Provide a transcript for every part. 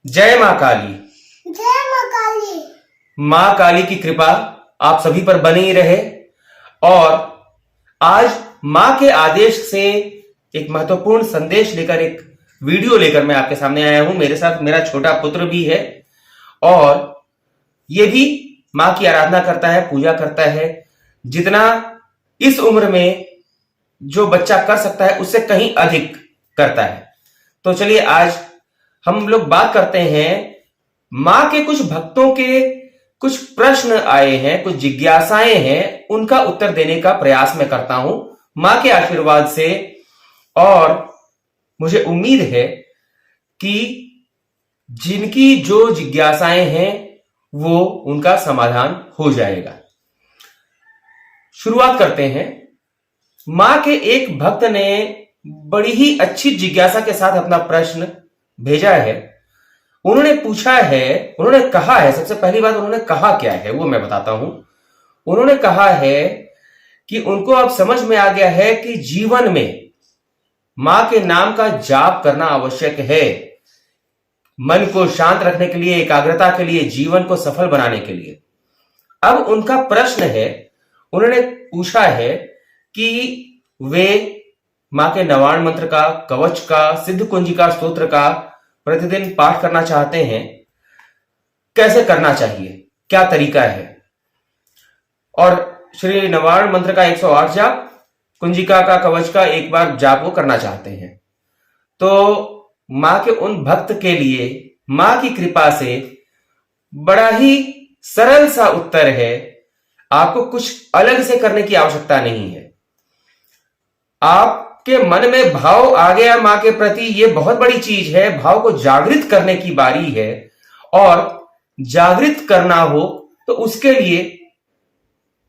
जय मां काली। जय मां काली। मां काली की कृपा आप सभी पर बनी ही रहे। और आज मां के आदेश से एक महत्वपूर्ण संदेश लेकर, एक वीडियो लेकर मैं आपके सामने आया हूं। मेरे साथ मेरा छोटा पुत्र भी है और ये भी मां की आराधना करता है, पूजा करता है। जितना इस उम्र में जो बच्चा कर सकता है उससे कहीं अधिक करता है। तो चलिए आज हम लोग बात करते हैं। मां के कुछ भक्तों के कुछ प्रश्न आए हैं, कुछ जिज्ञासाएं हैं, उनका उत्तर देने का प्रयास मैं करता हूं मां के आशीर्वाद से। और मुझे उम्मीद है कि जिनकी जो जिज्ञासाएं हैं वो उनका समाधान हो जाएगा। शुरुआत करते हैं। मां के एक भक्त ने बड़ी ही अच्छी जिज्ञासा के साथ अपना प्रश्न भेजा है। उन्होंने पूछा है, उन्होंने कहा है, सबसे पहली बात उन्होंने कहा क्या है वो मैं बताता हूं। उन्होंने कहा है कि उनको अब समझ में आ गया है कि जीवन में मां के नाम का जाप करना आवश्यक है, मन को शांत रखने के लिए, एकाग्रता के लिए, जीवन को सफल बनाने के लिए। अब उनका प्रश्न है, उन्होंने पूछा है कि वे मां के नवाण मंत्र का, कवच का, सिद्ध कुंजिका स्तोत्र का प्रतिदिन पाठ करना चाहते हैं। कैसे करना चाहिए, क्या तरीका है? और श्री नवाण मंत्र का 108 जाप, कुंजिका का, कवच का एक बार जाप वो करना चाहते हैं। तो मां के उन भक्त के लिए मां की कृपा से बड़ा ही सरल सा उत्तर है। आपको कुछ अलग से करने की आवश्यकता नहीं है। आपके मन में भाव आ गया मां के प्रति, यह बहुत बड़ी चीज है। भाव को जागृत करने की बारी है। और जागृत करना हो तो उसके लिए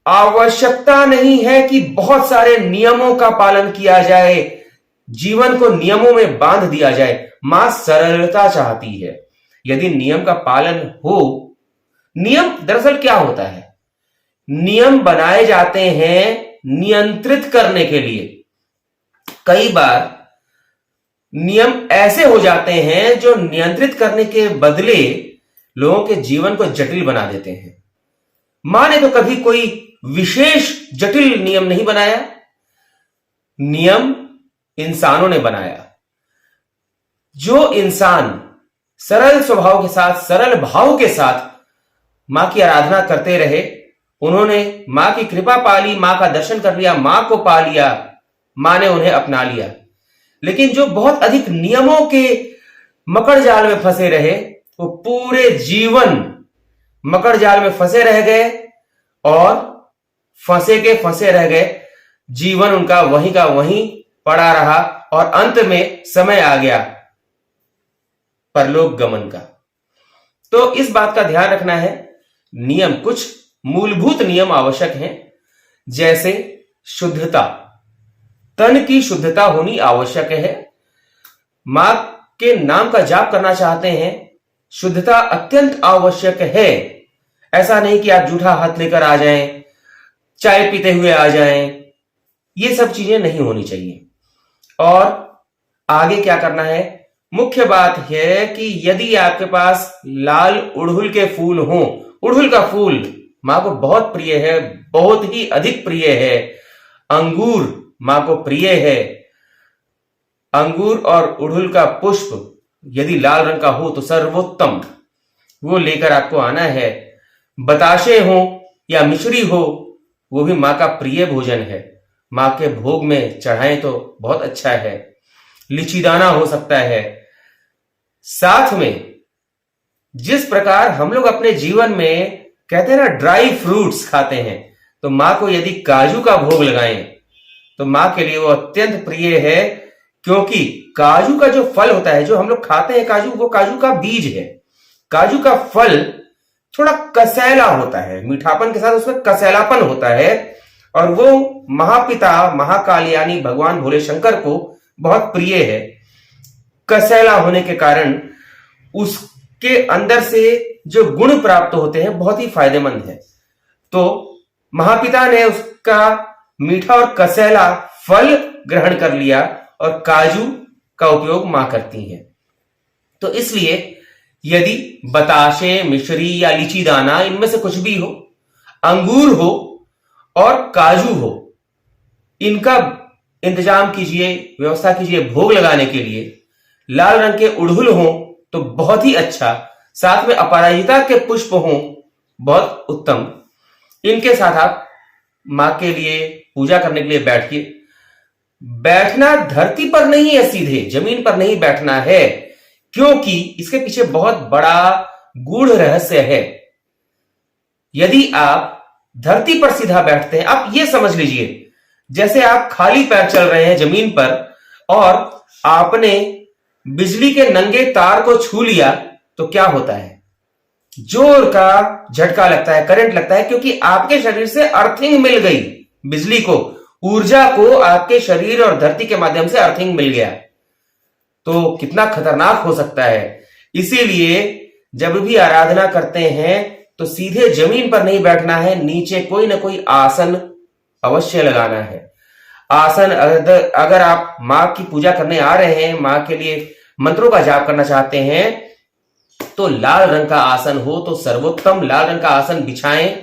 आवश्यकता नहीं है कि बहुत सारे नियमों का पालन किया जाए, जीवन को नियमों में बांध दिया जाए। मां सरलता चाहती है। यदि नियम का पालन हो, नियम दरअसल क्या होता है? नियम बनाए जाते हैं नियंत्रित करने के लिए। कई बार नियम ऐसे हो जाते हैं जो नियंत्रित करने के बदले लोगों के जीवन को जटिल बना देते हैं। मां ने तो कभी कोई विशेष जटिल नियम नहीं बनाया। नियम इंसानों ने बनाया। जो इंसान सरल स्वभाव के साथ, सरल भाव के साथ मां की आराधना करते रहे, उन्होंने मां की कृपा पा ली, मां का दर्शन कर लिया, मां को पा लिया, मां ने उन्हें अपना लिया। लेकिन जो बहुत अधिक नियमों के मकड़ जाल में फंसे रहे, वो पूरे जीवन मकड़ जाल में फंसे रह गए और फंसे के फंसे रह गए। जीवन उनका वहीं का वहीं पड़ा रहा और अंत में समय आ गया परलोक गमन का। तो इस बात का ध्यान रखना है। नियम, कुछ मूलभूत नियम आवश्यक हैं, जैसे शुद्धता, तन की शुद्धता होनी आवश्यक है। मां के नाम का जाप करना चाहते हैं, शुद्धता अत्यंत आवश्यक है। ऐसा नहीं कि आप जूठा हाथ लेकर आ जाएं, चाय पीते हुए आ जाएं, ये सब चीजें नहीं होनी चाहिए। और आगे क्या करना है? मुख्य बात है कि यदि आपके पास लाल उड़हुल के फूल हों, उड़हुल का फूल मां को बहुत प्रिय है, बहुत ही अधिक प्रिय है। अंगूर मां को प्रिय है। अंगूर और उड़हुल का पुष्प यदि लाल रंग का हो तो सर्वोत्तम, वो लेकर आपको आना है। बताशे हो या मिश्री हो, वो भी मां का प्रिय भोजन है। मां के भोग में चढ़ाएं तो बहुत अच्छा है। लीचीदाना हो सकता है। साथ में जिस प्रकार हम लोग अपने जीवन में कहते हैं ना, ड्राई फ्रूट्स खाते हैं, तो मां को यदि काजू का भोग लगाएं तो मां के लिए वो अत्यंत प्रिय है। क्योंकि काजू का जो फल होता है, जो हम लोग खाते हैं काजू, वो काजू का बीज है। काजू का फल थोड़ा कसैला होता है, मीठापन के साथ उसमें कसैलापन होता है। और वो महापिता महाकाल यानी भगवान भोले शंकर को बहुत प्रिय है। कसैला होने के कारण उसके अंदर से जो गुण प्राप्त होते हैं बहुत ही फायदेमंद है। तो महापिता ने उसका मीठा और कसैला फल ग्रहण कर लिया और काजू का उपयोग मां करती हैं। तो इसलिए यदि बताशे, मिश्री या लीची दाना इनमें से कुछ भी हो, अंगूर हो और काजू हो, इनका इंतजाम कीजिए, व्यवस्था कीजिए भोग लगाने के लिए। लाल रंग के उड़हुल हो तो बहुत ही अच्छा, साथ में अपराजिता के पुष्प हो, बहुत उत्तम। इनके साथ आप मां के लिए पूजा करने के लिए बैठिए। बैठना धरती पर नहीं है, सीधे जमीन पर नहीं बैठना है, क्योंकि इसके पीछे बहुत बड़ा गूढ़ रहस्य है। यदि आप धरती पर सीधा बैठते हैं, आप ये समझ लीजिए जैसे आप खाली पैर चल रहे हैं जमीन पर और आपने बिजली के नंगे तार को छू लिया तो क्या होता है? जोर का झटका लगता है, करंट लगता है, क्योंकि आपके शरीर से अर्थिंग मिल गई। बिजली को, ऊर्जा को आपके शरीर और धरती के माध्यम से अर्थिंग मिल गया। तो कितना खतरनाक हो सकता है। इसीलिए जब भी आराधना करते हैं तो सीधे जमीन पर नहीं बैठना है, नीचे कोई ना कोई आसन अवश्य लगाना है। आसन अगर आप मां की पूजा करने आ रहे हैं, मां के लिए मंत्रों का जाप करना चाहते हैं, तो लाल रंग का आसन हो तो सर्वोत्तम। लाल रंग का आसन बिछाएं।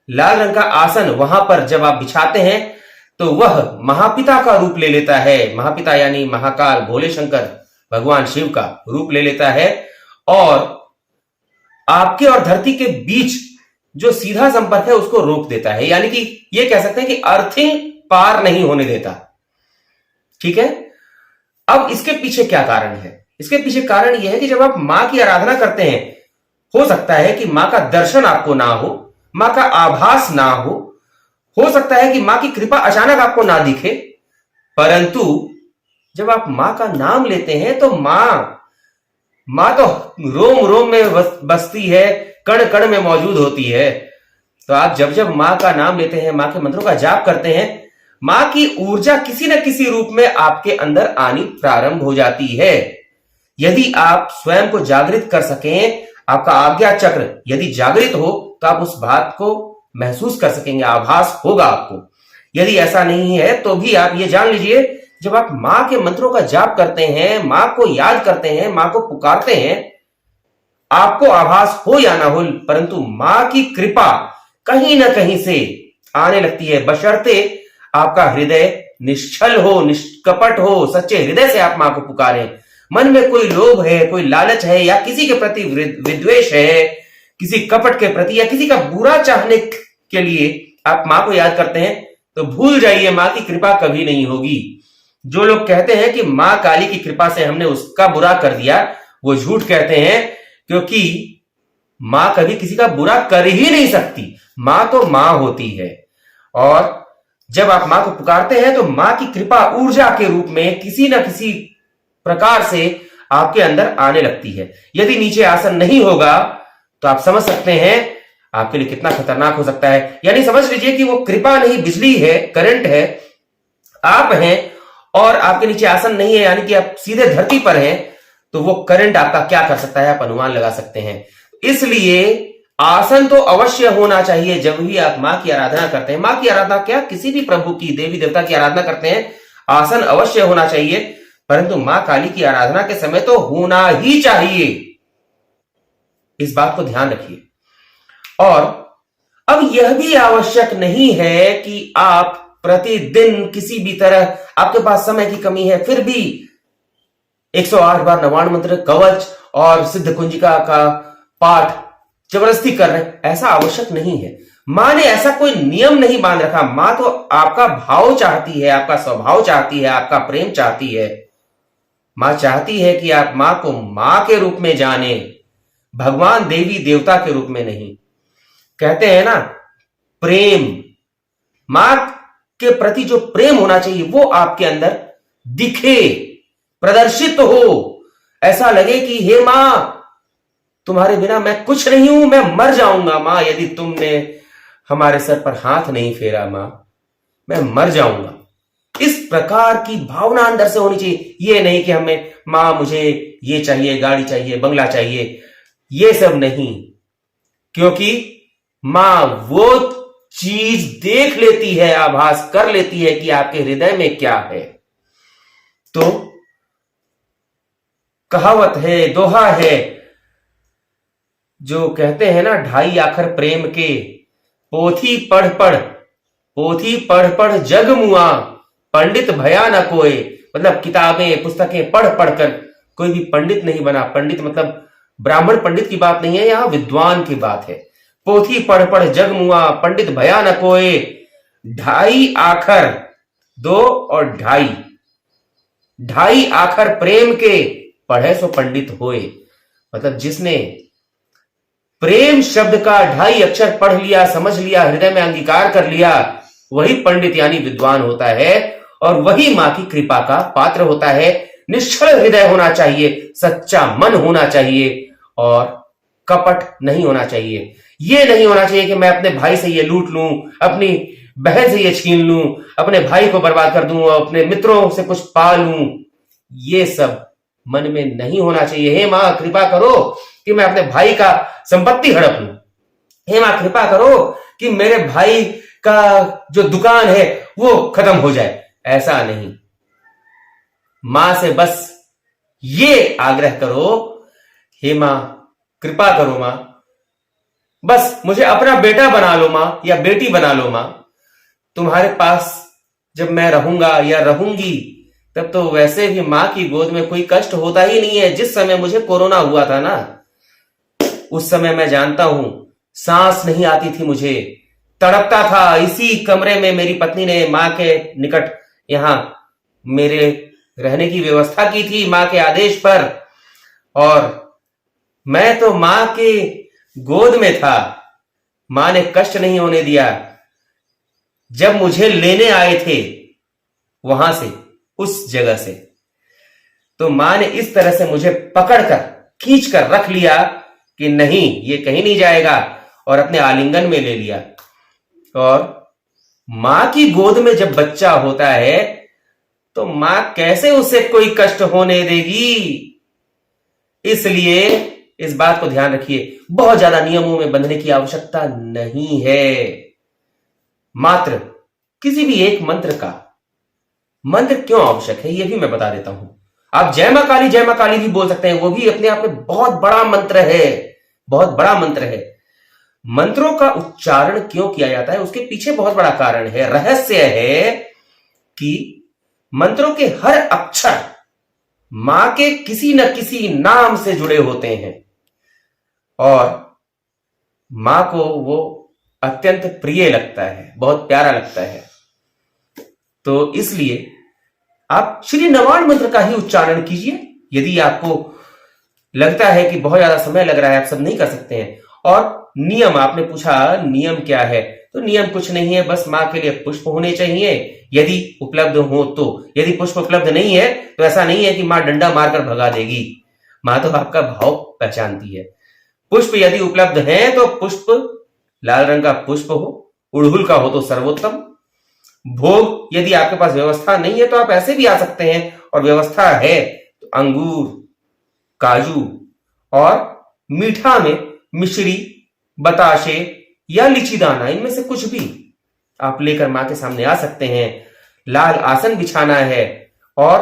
लाल रंग का आसन वहां पर जब आप बिछाते हैं तो वह महापिता का रूप ले लेता है। महापिता यानी महाकाल, भोले शंकर, भगवान शिव का रूप ले लेता है और आपके और धरती के बीच जो सीधा संपर्क है उसको रोक देता है। यानी कि यह कह सकते हैं कि अर्थिंग पार नहीं होने देता। ठीक है। अब इसके पीछे क्या कारण है? इसके पीछे कारण यह है कि जब आप मां की आराधना करते हैं, हो सकता है कि मां का दर्शन आपको ना हो, मां का आभास ना हो सकता है कि मां की कृपा अचानक आपको ना दिखे, परंतु जब आप मां का नाम लेते हैं तो मां तो रोम रोम में बसती है, कण कण में मौजूद होती है। तो आप जब जब मां का नाम लेते हैं, मां के मंत्रों का जाप करते हैं, मां की ऊर्जा किसी न किसी रूप में आपके अंदर आनी प्रारंभ हो जाती है। यदि आप स्वयं को जागृत कर सकें, आपका आज्ञा चक्र यदि जागृत हो तो आप उस बात को महसूस कर सकेंगे, आभास होगा आपको। यदि ऐसा नहीं है तो भी आप ये जान लीजिए, जब आप मां के मंत्रों का जाप करते हैं, मां को याद करते हैं, मां को पुकारते हैं, आपको आभास हो या ना हो, परंतु मां की कृपा कहीं ना कहीं से आने लगती है, बशर्ते आपका हृदय निश्चल हो, निष्कपट हो, सच्चे हृदय से आप मां को पुकारें। मन में कोई लोभ है, कोई लालच है, या किसी के प्रति विद्वेष है, किसी कपट के प्रति, या किसी का बुरा चाहने के लिए आप मां को याद करते हैं, तो भूल जाइए, मां की कृपा कभी नहीं होगी। जो लोग कहते हैं कि मां काली की कृपा से हमने उसका बुरा कर दिया, वो झूठ कहते हैं, क्योंकि मां कभी किसी का बुरा कर ही नहीं सकती। मां तो मां होती है। और जब आप मां को पुकारते हैं तो मां की कृपा ऊर्जा के रूप में किसी न किसी प्रकार से आपके अंदर आने लगती है। यदि नीचे आसन नहीं होगा तो आप समझ सकते हैं आपके लिए कितना खतरनाक हो सकता है। यानी समझ लीजिए कि वो कृपा नहीं, बिजली है, करंट है, आप हैं और आपके नीचे आसन नहीं है, यानी कि आप सीधे धरती पर हैं, तो वो करंट आपका क्या कर सकता है आप अनुमान लगा सकते हैं। इसलिए आसन तो अवश्य होना चाहिए जब भी आप मां की आराधना करते हैं। मां की आराधना क्या, किसी भी प्रभु की, देवी देवता की आराधना करते हैं, आसन अवश्य होना चाहिए, परंतु मां काली की आराधना के समय तो होना ही चाहिए। इस बात को ध्यान रखिए। और अब यह भी आवश्यक नहीं है कि आप प्रतिदिन किसी भी तरह, आपके पास समय की कमी है फिर भी 108 बार नवाण मंत्र, कवच और सिद्ध कुंजिका का पाठ जबरदस्ती कर रहे हैं, ऐसा आवश्यक नहीं है। मां ने ऐसा कोई नियम नहीं बांध रखा। मां तो आपका भाव चाहती है, आपका स्वभाव चाहती है, आपका प्रेम चाहती है। मां चाहती है कि आप मां को मां के रूप में जाने, भगवान देवी देवता के रूप में नहीं। कहते हैं ना, प्रेम, मां के प्रति जो प्रेम होना चाहिए वो आपके अंदर दिखे, प्रदर्शित हो, ऐसा लगे कि हे मां, तुम्हारे बिना मैं कुछ नहीं हूं, मैं मर जाऊंगा मां, यदि तुमने हमारे सर पर हाथ नहीं फेरा मां, मैं मर जाऊंगा। इस प्रकार की भावना अंदर से होनी चाहिए। ये नहीं कि हमें मां मुझे ये चाहिए, गाड़ी चाहिए, बंगला चाहिए, ये सब नहीं, क्योंकि मां वो चीज देख लेती है, आभास कर लेती है कि आपके हृदय में क्या है। तो कहावत है, दोहा है, जो कहते हैं ना, ढाई आखर प्रेम के, पोथी पढ़ पढ़ जग मुआ, पंडित भया न कोय। मतलब किताबें पुस्तकें पढ़ पढ़ कर कोई भी पंडित नहीं बना। पंडित मतलब ब्राह्मण पंडित की बात नहीं है, यहां विद्वान की बात है। पोथी पढ़ पढ़ जग मुआ, पंडित भया न कोय। ढाई आखर, 2 और ढाई, ढाई आखर प्रेम के, पढ़े सो पंडित होए। मतलब जिसने प्रेम शब्द का 2.5 अक्षर पढ़ लिया, समझ लिया, हृदय में अंगीकार कर लिया, वही पंडित यानी विद्वान होता है और वही मां की कृपा का पात्र होता है। निश्चल हृदय होना चाहिए, सच्चा मन होना चाहिए और कपट नहीं होना चाहिए। ये नहीं होना चाहिए कि मैं अपने भाई से ये लूट लूं, अपनी बहन से ये छीन लूं, अपने भाई को बर्बाद कर दूं और अपने मित्रों से कुछ पा लूं। ये सब मन में नहीं होना चाहिए। हे मां कृपा करो कि मैं अपने भाई का संपत्ति हड़प लूं। हे मां कृपा करो कि मेरे भाई का जो दुकान है वो खत्म हो जाए। ऐसा नहीं। मां से बस ये आग्रह करो, हे मां कृपा करो मां, बस मुझे अपना बेटा बना लो मां, या बेटी बना लो मां। तुम्हारे पास जब मैं रहूंगा या रहूंगी तब तो वैसे भी मां की गोद में कोई कष्ट होता ही नहीं है। जिस समय मुझे कोरोना हुआ था ना, उस समय मैं जानता हूं, सांस नहीं आती थी, मुझे तड़पता था। इसी कमरे में मेरी पत्नी ने मां के निकट यहां मेरे रहने की व्यवस्था की थी मां के आदेश पर, और मैं तो मां के गोद में था। मां ने कष्ट नहीं होने दिया। जब मुझे लेने आए थे वहां से, उस जगह से, तो मां ने इस तरह से मुझे पकड़कर खींचकर रख लिया कि नहीं, ये कहीं नहीं जाएगा, और अपने आलिंगन में ले लिया। और मां की गोद में जब बच्चा होता है तो मां कैसे उसे कोई कष्ट होने देगी। इसलिए इस बात को ध्यान रखिए, बहुत ज्यादा नियमों में बंधने की आवश्यकता नहीं है। मात्र किसी भी एक मंत्र क्यों आवश्यक है, यह भी मैं बता देता हूं। आप जय मां काली भी बोल सकते हैं, वो भी अपने आप में बहुत बड़ा मंत्र है, बहुत बड़ा मंत्र है। मंत्रों का उच्चारण क्यों किया जाता है, उसके पीछे बहुत बड़ा कारण है, रहस्य है कि मंत्रों के हर अक्षर मां के किसी न किसी नाम से जुड़े होते हैं और मां को वो अत्यंत प्रिय लगता है, बहुत प्यारा लगता है। तो इसलिए आप श्री नवाण मंत्र का ही उच्चारण कीजिए। यदि आपको लगता है कि बहुत ज्यादा समय लग रहा है, आप सब नहीं कर सकते हैं। और नियम, आपने पूछा नियम क्या है, तो नियम कुछ नहीं है, बस मां के लिए पुष्प होने चाहिए यदि उपलब्ध हो तो। यदि पुष्प उपलब्ध नहीं है तो ऐसा नहीं है कि मां डंडा मारकर भगा देगी। मां तो आपका भाव पहचानती है। पुष्प यदि उपलब्ध है तो पुष्प, लाल रंग का पुष्प हो, उड़हुल का हो तो सर्वोत्तम। भोग यदि आपके पास व्यवस्था नहीं है तो आप ऐसे भी आ सकते हैं, और व्यवस्था है तो अंगूर, काजू और मीठा में मिश्री, बताशे या लीची दाना, इनमें से कुछ भी आप लेकर मां के सामने आ सकते हैं। लाल आसन बिछाना है और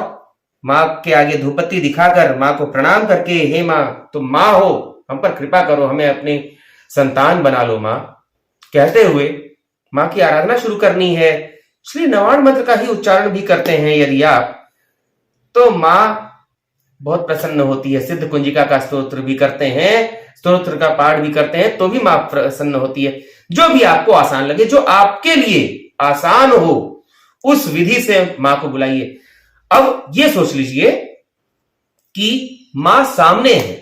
मां के आगे धूपबत्ती दिखाकर मां को प्रणाम करके, हे मां तुम मां हो, हम पर कृपा करो, हमें अपने संतान बना लो मां, कहते हुए मां की आराधना शुरू करनी है। श्री नवाण मंत्र का ही उच्चारण भी करते हैं यदि आप, तो मां बहुत प्रसन्न होती है। सिद्ध कुंजिका का स्तोत्र भी करते हैं, स्तोत्र का पाठ भी करते हैं, तो भी मां प्रसन्न होती है। जो भी आपको आसान लगे, जो आपके लिए आसान हो, उस विधि से मां को बुलाइए। अब ये सोच लीजिए कि मां सामने है।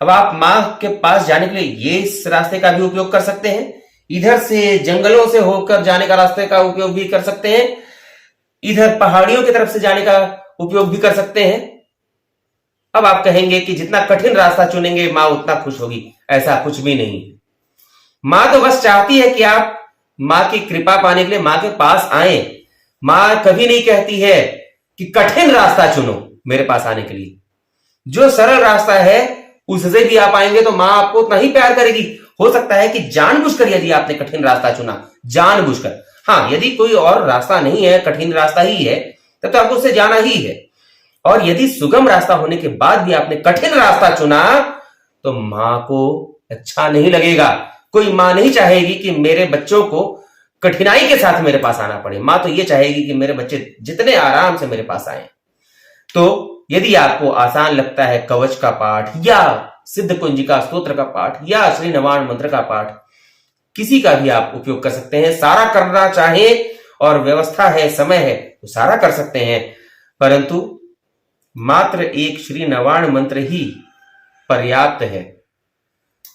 अब आप मां के पास जाने के लिए ये इस रास्ते का भी उपयोग कर सकते हैं, इधर से जंगलों से होकर जाने का रास्ते का उपयोग भी कर सकते हैं, इधर पहाड़ियों की तरफ से जाने का उपयोग भी कर सकते हैं। अब आप कहेंगे कि जितना कठिन रास्ता चुनेंगे मां उतना खुश होगी। ऐसा कुछ भी नहीं। मां तो बस चाहती है कि आप मां की कृपा पाने के लिए मां के पास आए। मां कभी नहीं कहती है कि कठिन रास्ता चुनो मेरे पास आने के लिए। जो सरल रास्ता है उससे भी आप आएंगे तो मां आपको उतना ही प्यार करेगी। हो सकता है कि जानबूझकर यदि आपने कठिन रास्ता चुना, जानबूझकर, हाँ, यदि कोई और रास्ता नहीं है, कठिन रास्ता ही है, तब तो आपको उससे जाना ही है। और यदि सुगम रास्ता होने के बाद भी आपने कठिन रास्ता चुना तो मां को अच्छा नहीं लगेगा। कोई मां नहीं चाहेगी कि मेरे बच्चों को कठिनाई के साथ मेरे पास आना पड़े। मां तो ये चाहेगी कि मेरे बच्चे जितने आराम से मेरे पास आए। तो यदि आपको आसान लगता है कवच का पाठ या सिद्ध कुंजिका स्तोत्र का पाठ या श्री नवाण मंत्र का पाठ, किसी का भी आप उपयोग कर सकते हैं। सारा करना चाहे और व्यवस्था है, समय है, तो सारा कर सकते हैं, परंतु मात्र एक श्री नवाण मंत्र ही पर्याप्त है।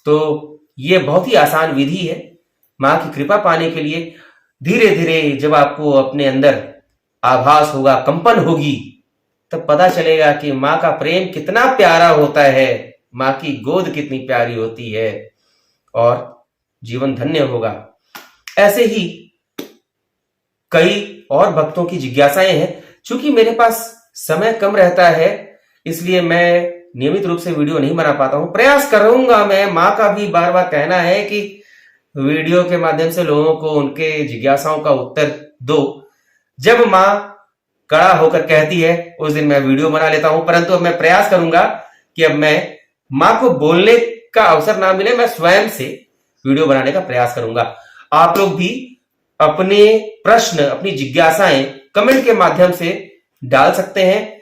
तो यह बहुत ही आसान विधि है। मां की कृपा पाने के लिए धीरे धीरे जब आपको अपने अंदर आभास होगा, कंपन होगी, तब पता चलेगा कि मां का प्रेम कितना प्यारा होता है, मां की गोद कितनी प्यारी होती है और जीवन धन्य होगा। ऐसे ही कई और भक्तों की जिज्ञासाएं हैं। चूंकि मेरे पास समय कम रहता है, इसलिए मैं नियमित रूप से वीडियो नहीं बना पाता हूं। प्रयास करूंगा मैं। मां का भी बार बार कहना है कि वीडियो के माध्यम से लोगों को उनके जिज्ञासाओं का उत्तर दो। जब मां कड़ा होकर कहती है उस दिन मैं वीडियो बना लेता हूं, परंतु अब मैं प्रयास करूंगा कि अब मैं मां को बोलने का अवसर ना मिले, मैं स्वयं से वीडियो बनाने का प्रयास करूंगा। आप लोग भी अपने प्रश्न, अपनी जिज्ञासाएं कमेंट के माध्यम से डाल सकते हैं।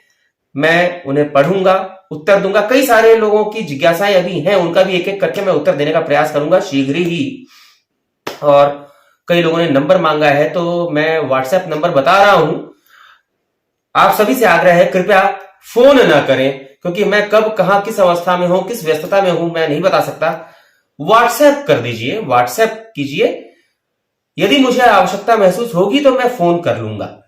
मैं उन्हें पढ़ूंगा, उत्तर दूंगा। कई सारे लोगों की जिज्ञासाएं अभी हैं, उनका भी एक एक करके मैं उत्तर देने का प्रयास करूंगा शीघ्र ही। और कई लोगों ने नंबर मांगा है, तो मैं व्हाट्सएप नंबर बता रहा हूं। आप सभी से आग्रह है, कृपया फोन ना करें, क्योंकि मैं कब कहां किस अवस्था में हूं, किस व्यस्तता में हूं, मैं नहीं बता सकता। व्हाट्सएप कर दीजिए, व्हाट्सएप कीजिए। यदि मुझे आवश्यकता महसूस होगी तो मैं फोन कर लूंगा।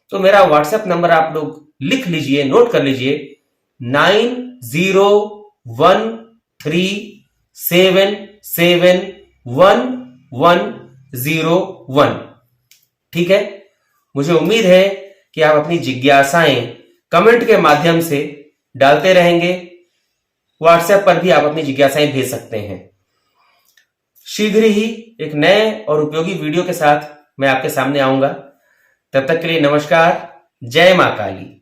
तो मेरा व्हाट्सएप नंबर आप लोग लिख लीजिए, नोट कर लीजिए, 9013771101। ठीक है। मुझे उम्मीद है कि आप अपनी जिज्ञासाएं कमेंट के माध्यम से डालते रहेंगे। व्हाट्सएप पर भी आप अपनी जिज्ञासाएं भेज सकते हैं। शीघ्र ही एक नए और उपयोगी वीडियो के साथ मैं आपके सामने आऊंगा। तब तक के लिए नमस्कार। जय मां काली।